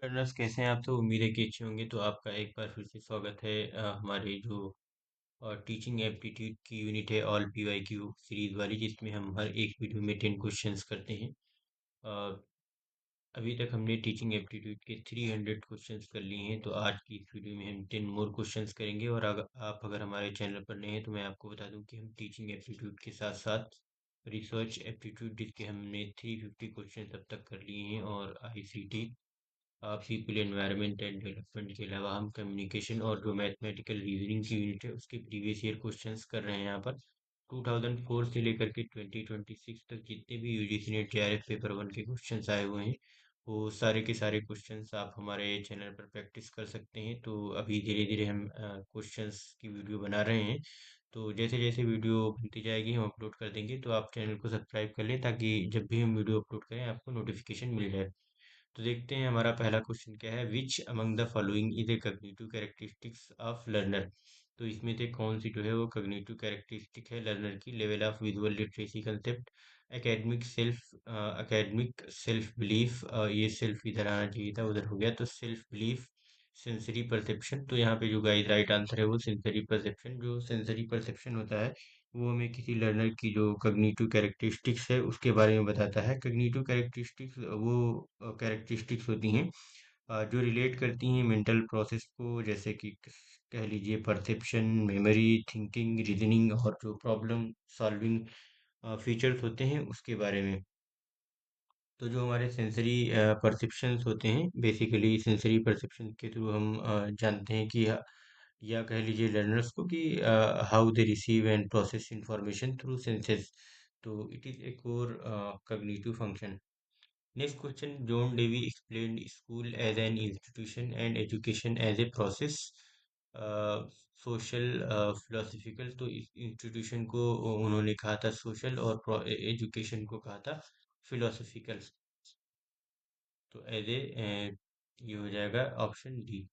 Learners कैसे हैं आप? तो उम्मीद है कि अच्छे होंगे। तो आपका एक बार फिर से स्वागत है हमारे जो टीचिंग एप्टीट्यूड की यूनिट है ऑल पीवाईक्यू सीरीज वाली, जिसमें हम हर एक वीडियो में 10 क्वेश्चंस करते हैं। अ, अभी तक हमने टीचिंग एप्टीट्यूड के 300 क्वेश्चंस कर लिए हैं। तो आज की इस वीडियो में हम 10 मोर क्वेश्चंस करेंगे। और अगर हमारे चैनल पर नए हैं तो मैं आपको बता दूं कि हम टीचिंग एप्टीट्यूड के साथ साथ रिसर्च एप्टीट्यूड, जिसके हमने 350 क्वेश्चन अब तक कर लिए हैं, और ICT people environment and development के अलावा हम कम्युनिकेशन और जो मैथमेटिकल रीजनिंग की यूनिट है उसके प्रीवियस ईयर क्वेश्चंस कर रहे हैं यहाँ पर। 2004 से लेकर के 2026 तक जितने भी UGC net JRF paper one के क्वेश्चंस आए हुए हैं, वो सारे के सारे क्वेश्चंस आप हमारे चैनल पर प्रैक्टिस कर सकते हैं। तो अभी धीरे धीरे हम क्वेश्चंस की वीडियो बना रहे हैं। तो जैसे जैसे वीडियो बनती जाएगी हम अपलोड कर देंगे। तो आप चैनल को सब्सक्राइब कर लें ताकि जब भी हम वीडियो अपलोड करें आपको नोटिफिकेशन मिल जाए। तो देखते हैं हमारा पहला क्वेश्चन क्या है। Which among the following is a cognitive characteristics of learner. तो इसमें से कौन सी जो है वो कॉग्निटिव कैरेक्टरिस्टिक है लर्नर की। Level of visual literacy concept, academic self belief, ये सेल्फ इधर आना चाहिए था, उधर हो गया। तो सेल्फ बिलीफ, सेंसरी परसेप्शन। तो यहाँ पे जो गाइस राइट आंसर है वो सेंसरी परसेप्शन। जो सेंसरी परसेप्शन होता है वो हमें किसी लर्नर की जो कॉग्निटिव कैरेक्टरिस्टिक्स है उसके बारे में बताता है। कॉग्निटिव कैरेक्टरिस्टिक्स वो कैरेक्टरिस्टिक्स होती हैं जो रिलेट करती हैं मेंटल प्रोसेस को, जैसे कि कह लीजिए परसेप्शन, मेमोरी, थिंकिंग, रीजनिंग, और जो प्रॉब्लम सॉल्विंग फीचर्स होते हैं उसके बारे में। तो जो हमारे सेंसरी परसेप्शंस होते हैं, बेसिकली सेंसरी परसेप्शन के थ्रू हम जानते हैं कि, या कह लीजिए लर्नर्स को, कि how they receive and process information through senses. तो it is a core cognitive function. Next question, John Dewey explained school as an institution and education as a process, social philosophical. तो इस institution को उन्होंने कहा था social, और education को कहा था फिलोसफिकल। तो एज ए ये हो जाएगा ऑप्शन डी।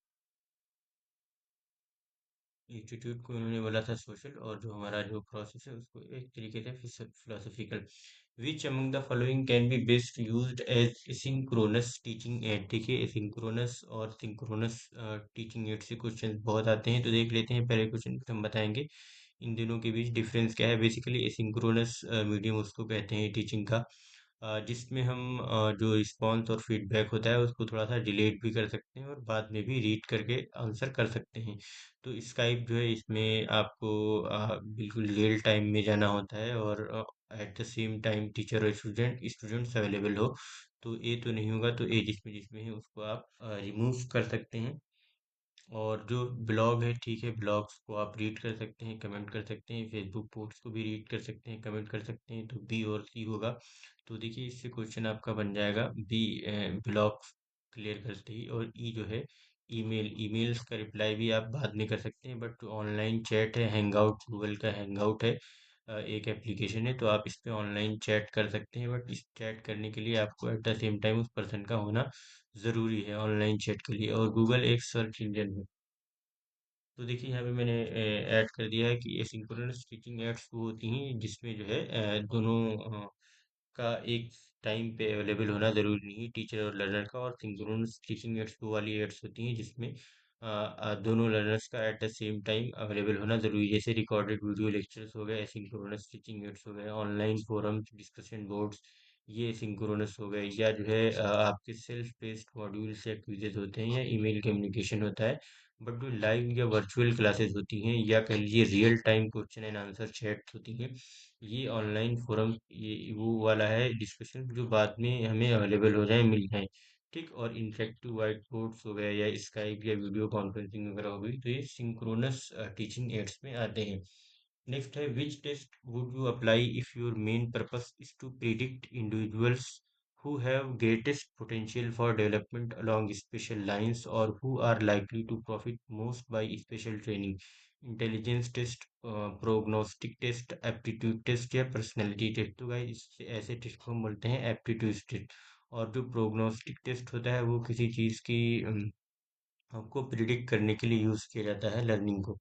इंस्टीट्यूट को उन्होंने बोला था सोशल, और जो हमारा जो प्रोसेस है उसको एक तरीके से philosophical. Which among the following can be best used as synchronous teaching aid. देखिए सिंक्रोनस और सिंक्रोनस टीचिंग एड से क्वेश्चन बहुत आते हैं। तो देख लेते हैं पहले क्वेश्चन फिर हम बताएंगे इन दोनों के बीच डिफरेंस क्या है। बेसिकली एसिंक्रोनस मीडियम उसको कहते हैं टीचिंग का, जिसमें हम जो रिस्पॉन्स और फीडबैक होता है उसको थोड़ा सा डिलेट भी कर सकते हैं और बाद में भी रीड करके आंसर कर सकते हैं। तो स्काइप जो है इसमें आपको बिल्कुल रियल टाइम में जाना होता है, और at the same time teacher और स्टूडेंट्स अवेलेबल हो। तो ये तो नहीं होगा, तो ये जिसमें जिसमें है उसको आप रिमूव कर सकते हैं। और जो ब्लॉग है, ठीक है, ब्लॉग्स को आप रीड कर सकते हैं, कमेंट कर सकते हैं, फेसबुक पोस्ट को भी रीड कर सकते हैं, कमेंट कर सकते हैं। तो बी और सी होगा। तो देखिए इससे क्वेश्चन आपका बन जाएगा बी, ब्लॉग्स क्लियर करते ही। और ई जो है ईमेल्स का रिप्लाई भी आप बाद में कर सकते हैं। बट ऑनलाइन चैट है, हैंगआउट, गूगल का हैंगआउट है, एक एप्लीकेशन है, तो आप इस पे ऑनलाइन चैट कर सकते हैं। बट इस चैट करने के लिए आपको एट द सेम टाइम उस पर्सन का होना ज़रूरी है ऑनलाइन चैट के लिए। और गूगल एक सर्च इंजन है। तो देखिए यहाँ पे मैंने ऐड कर दिया है कि एसिंक्रोनस टीचिंग एड्स वो होती हैं जिसमें जो है दोनों का एक टाइम पे अवेलेबल होना ज़रूरी नहीं है, टीचर और लर्नर का। और सिंक्रोनस टीचिंग एड्स वो वाली एड्स होती हैं जिसमें दोनों लर्नर्स का at the same time available होना ज़रूरी है। जैसे रिकॉर्डेड वीडियो लेक्चर्स हो गए, एसिंक्रोनस टीचिंग एड्स हो गए, ऑनलाइन फोरम्स, डिस्कशन बोर्ड्स, ये सिंक्रोनस हो गए। या जो है आपके सेल्फ पेस्ड मॉड्यूल्स या क्विजेज होते हैं, या ईमेल कम्युनिकेशन होता है। बट जो लाइव या वर्चुअल क्लासेस होती हैं, या कह लीजिए real time question and answer chat होती हैं, ये ऑनलाइन फोरम, ये वो वाला है डिस्कशन जो बाद में हमें अवेलेबल हो जाए, मिल जाए। ठीक। और इंटरेक्टिव वाइट बोर्ड्स हो गए, या स्काइप या वीडियो कॉन्फ्रेंसिंग वगैरह हो गई, तो ये सिंक्रोनस टीचिंग एड्स में आते हैं। नेक्स्ट है, which test would you apply if your main purpose is to predict individuals who have greatest potential for development along special lines, or who are likely to profit most by special training। Intelligence test, prognostic test, aptitude test, या personality test. तो guys इससे ऐसे test को हम बोलते हैं aptitude test. और जो प्रोग्नोस्टिक टेस्ट होता है वो किसी चीज़ की आपको प्रिडिक्ट करने के लिए यूज़ किया जाता है लर्निंग को।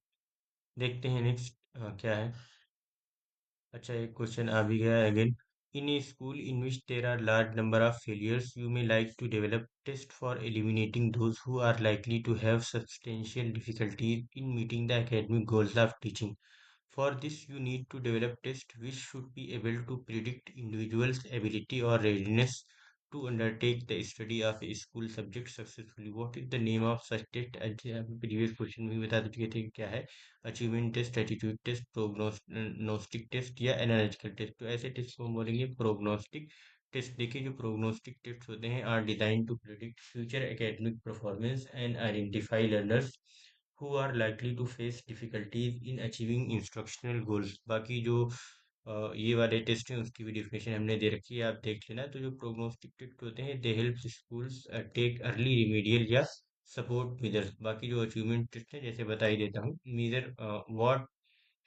देखते हैं नेक्स्ट क्या है। अच्छा एक क्वेश्चन आ भी गया है again. In a school in which there are large number of failures, you may like to develop tests for eliminating those who are likely to have substantial difficulties in meeting the academic goals of teaching. For this, you need to develop tests which should be able to predict individuals' ability or readiness to undertake the study of a school subject successfully. What is the name of such test? Previous question में बता चुके थे कि क्या है, achievement test, attitude test, prognostic test या analytical test. तो ऐसे टेस्ट को हम बोलेंगे प्रोग्नोस्टिक टेस्ट। देखिए, जो प्रोग्नोस्टिक टेस्ट होते हैं are design to predict future academic performance and identify learners who are likely to face difficulties in achieving instructional goals। बाकी जो ये वाले टेस्ट हैं उसकी भी डिफिनेशन हमने दे रखी है, आप देख लेना। तो जो प्रोग्नोस्टिक टेस्ट होते हैं, they help schools take early remedial या सपोर्ट मेजर्स। बाकी जो अचीवमेंट टेस्ट है, जैसे बता ही देता हूँ, measure what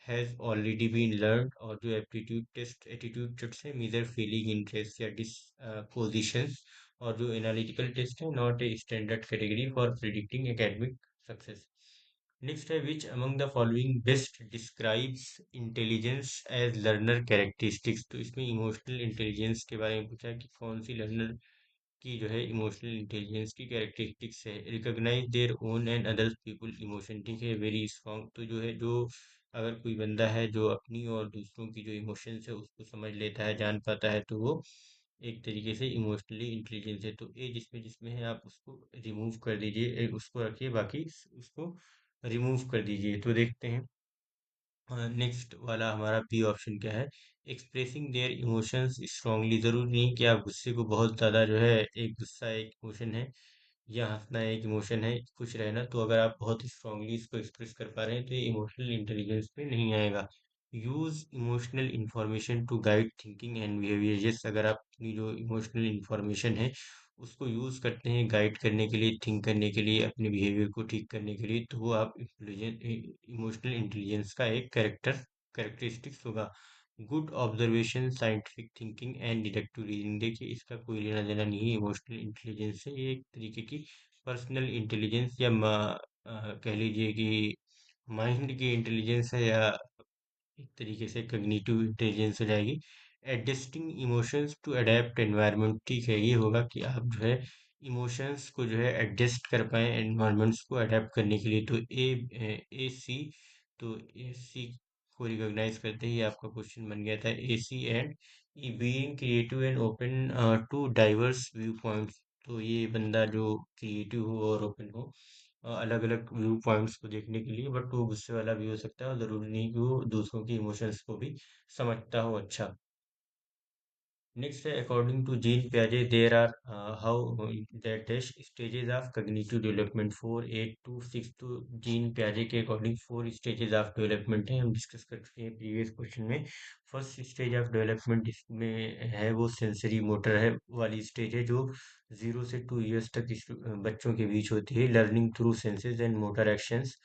has already been learn. और जो एटीट्यूड टेस्ट है, मेजर फीलिंग, इंटरेस्ट या डिस्पोजिशंस। और जो एनालिटिकल टेस्ट है, not a standard category for predicting academic success. Next है, which among the following best describes intelligence as learner characteristics. तो इसमें इमोशनल इंटेलिजेंस के बारे में पूछा है कि कौन सी लर्नर की जो है इमोशनल इंटेलिजेंस की कैरेक्टरिस्टिक्स है। Recognize their own and others people emotion, ठीक है, वेरी स्ट्रॉन्ग। तो जो है, जो अगर कोई बंदा है जो अपनी और दूसरों की जो इमोशंस है उसको समझ लेता है, जान पाता है, तो वो एक तरीके से इमोशनली इंटेलिजेंस है। तो ये जिसमें जिसमें है आप उसको रिमूव कर दीजिए, उसको रखिए, बाकी उसको रिमूव कर दीजिए। तो देखते हैं नेक्स्ट वाला हमारा बी ऑप्शन क्या है। Expressing their emotions strongly. जरूरी नहीं कि आप गुस्से को बहुत ज़्यादा जो है, एक गुस्सा एक इमोशन है या हंसना एक इमोशन है, खुश रहना, तो अगर आप बहुत स्ट्रांगली इसको एक्सप्रेस कर पा रहे हैं तो ये इमोशनल इंटेलिजेंस पे नहीं आएगा। Use emotional information to guide thinking and behaviour. जैसे अगर आप अपनी जो इमोशनल इंफॉर्मेशन है उसको यूज करते हैं गाइड करने के लिए, थिंक करने के लिए, अपने बिहेवियर को ठीक करने के लिए, तो वो आप इमोशनल इंटेलिजेंस का एक कैरेक्टरिस्टिक्स होगा। Good observation, scientific thinking and deductive reasoning. देखिए, इसका कोई लेना देना नहीं है इमोशनल इंटेलिजेंस से। ये एक तरीके की पर्सनल इंटेलिजेंस या कह लीजिए कि माइंड की इंटेलिजेंस है, या एक तरीके से कग्निटिव इंटेलिजेंस हो जाएगी। Adjusting emotions to adapt environment, ठीक है, ये होगा कि आप जो है इमोशंस को जो है एडजस्ट कर पाए एनवायरनमेंट्स को अडेप्ट करने के लिए। तो ए सी, तो ए सी को रिकॉग्नाइज करते ही आपका क्वेश्चन बन गया था A C. And being creative and open to diverse view points. तो ये बंदा जो क्रिएटिव हो और ओपन हो अलग अलग व्यू पॉइंट्स को देखने के लिए, बट वो गुस्से वाला भी हो सकता है और जरूरी नहीं कि वो दूसरों की इमोशंस को भी समझता हो अच्छा। नेक्स्ट है, अकॉर्डिंग टू जीन पियाजे there are how that dash stages of cognitive development 4 8 2 6। तो जीन पियाजे के अकॉर्डिंग 4 स्टेजेस ऑफ डेवलपमेंट है, हम डिस्कस कर चुके हैं प्रीवियस क्वेश्चन में। फर्स्ट स्टेज ऑफ डेवलपमेंट इसमें है वो सेंसरी मोटर है वाली स्टेज है, जो 0 से 2 इयर्स तक बच्चों के बीच होती है। Learning through senses and motor actions,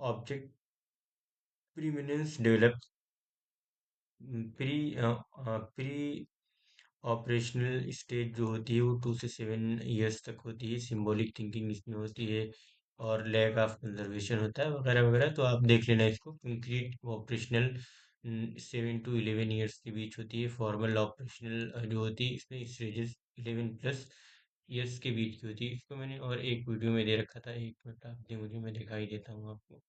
object permanence develop. Pre pre operational stage जो होती है वो 2 से 7 इयर्स तक होती है। सिंबॉलिक थिंकिंग इसमें होती है और लैक ऑफ कंजर्वेशन होता है, वगैरह वगैरह। तो आप देख लेना इसको। कंक्रीट ऑपरेशनल 7 to 11 इयर्स के बीच होती है। फॉर्मल ऑपरेशनल जो होती है इसमें स्टेजेस 11+ इयर्स के बीच की होती है। इसको मैंने और एक वीडियो में दे रखा था, 1 मिनट आप दे मुझे, मैं दिखाई देता हूँ आपको,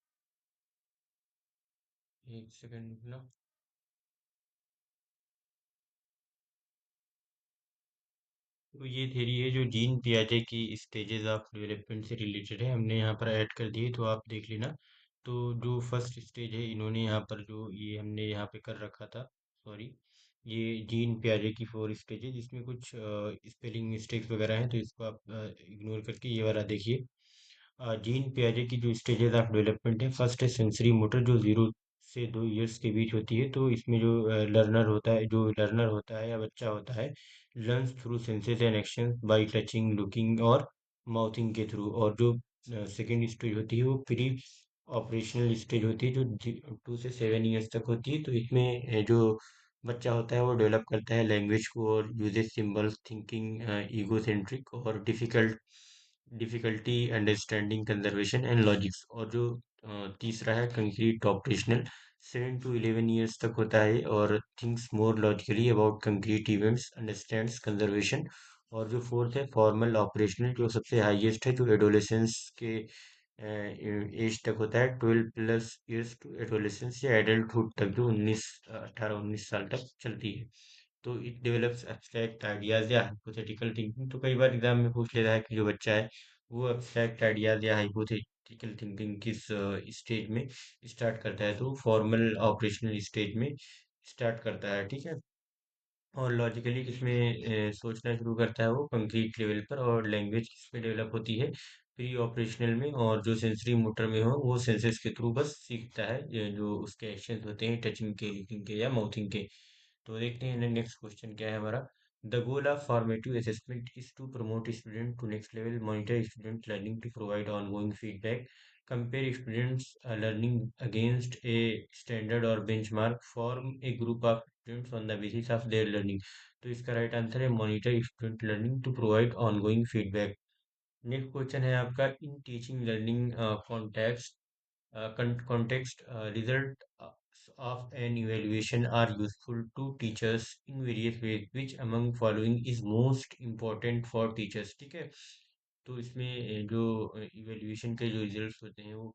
1 सेकंड ना। तो ये थ्योरी है जो जीन पियाजे की स्टेजेस ऑफ डेवलपमेंट से रिलेटेड है, हमने यहाँ पर ऐड कर दिए, तो आप देख लेना। तो जो फर्स्ट स्टेज है, इन्होंने यहाँ पर जो ये हमने यहाँ पे कर रखा था, सॉरी, ये जीन पियाजे की 4 स्टेज है जिसमें कुछ स्पेलिंग मिस्टेक्स वगैरह हैं, तो इसको आप इग्नोर करके ये वाला देखिए। जीन पियाजे की जो स्टेजेस ऑफ डेवलपमेंट है, फर्स्ट है सेंसरी मोटर, जो 0 से 2 इयर्स के बीच होती है। तो इसमें जो लर्नर होता है या बच्चा होता है, learns through senses and action by touching, looking और माउथिंग के थ्रू। और जो सेकेंड स्टेज होती है वो प्री ऑपरेशनल स्टेज होती है, जो 2 से 7 इयर्स तक होती है। तो इसमें जो बच्चा होता है वो डेवलप करता है लैंग्वेज को और uses symbols, thinking egocentric और difficulty understanding conservation and logics. और जो तीसरा है कंक्रीट ऑपरेशनल 7 to 11 years तक होता है और thinks more logically about concrete events, understands conservation. और जो फोर्थ है फॉर्मल ऑपरेशनल, जो सबसे हाईएस्ट है, जो एडोलेसेंस के एज तक होता है, 12 प्लस ईयर्स टू एडोलेसेंस या एडल्टहुड तक, जो 18-19 साल तक चलती है। तो इट डेवलप्स एब्स्ट्रैक्ट आइडियाज या हाइपोथेटिकल थिंकिंग। तो कई बार एग्जाम में पूछ लेता है कि जो बच्चा है वो एब्स्ट्रैक्ट आइडियाज या हाइपोथेटिकल थिंकिंग किस स्टेज में स्टार्ट करता है, तो फॉर्मल ऑपरेशनल स्टेज में स्टार्ट करता है, ठीक है। और लॉजिकली किसमें सोचना शुरू करता है वो कंक्रीट लेवल पर। और लैंग्वेज किसमें डेवलप होती है, प्री ऑपरेशनल में। और जो सेंसरी मोटर में हो वो सेंसेस के थ्रू बस सीखता है, ये जो उसके एक्शंस होते हैं टचिंग के, लिकिंग के या माउथिंग के। तो देखते हैं नेक्स्ट क्वेश्चन क्या है हमारा। The goal of formative assessment is to promote student to next level, monitor student learning to provide ongoing feedback, compare students learning against a standard और benchmark, form a group of students on the basis of their learning. तो इसका right answer है monitor student learning to provide ongoing feedback. Next question है आपका, in teaching learning context context, result of an evaluation are useful to teachers in various ways. Which among following is most important for teachers? ठीक है। तो इसमें जो evaluation के जो results होते हैं वो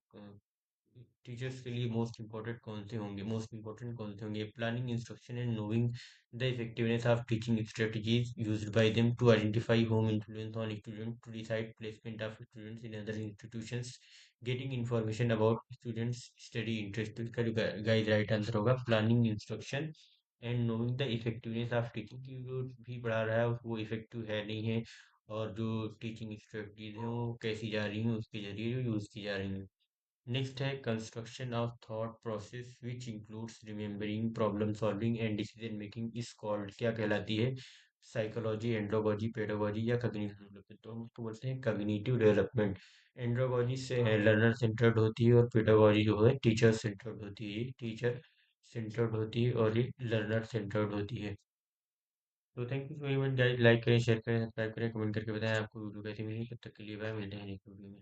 टीचर्स के लिए मोस्ट इम्पोर्टेंट कौन से होंगे, मोस्ट इम्पोर्टेंट कौन से होंगे? Planning instruction and knowing the effectiveness of teaching strategies used by them, to identify home influence on student, to decide placement of students in other institutions, getting information about students study interest. इसका जो guide right answer होगा planning instruction and knowing the effectiveness of teaching, की जो भी पढ़ा रहा है वो इफेक्टिव है नहीं है, और जो टीचिंग स्ट्रेटजीज हैं वो कैसी जा रही हैं, उसके जरिए जो यूज़ की जा रही हैं। नेक्स्ट है construction of thought process which includes remembering, problem solving and decision making is called, क्या कहलाती है? साइकोलॉजी, एंड्रोलॉजी, पेडागोजी या कॉग्निटिव डेवलपमेंट? तो हम उसको बोलते हैं कॉग्निटिव डेवलपमेंट। एंड्रोलॉजी से लर्नर सेंटर्ड होती है और पेडागोजी जो है टीचर सेंटर्ड होती है, टीचर सेंटर्ड होती है और ये लर्नर सेंटर्ड होती है। तो thank you very much guys, like करें, शेयर करें, सब्सक्राइब करें, कमेंट करके बताएं आपको वीडियो कैसी मिली। तब तक के लिए बाय, मिलते हैं नेक्स्ट वीडियो में।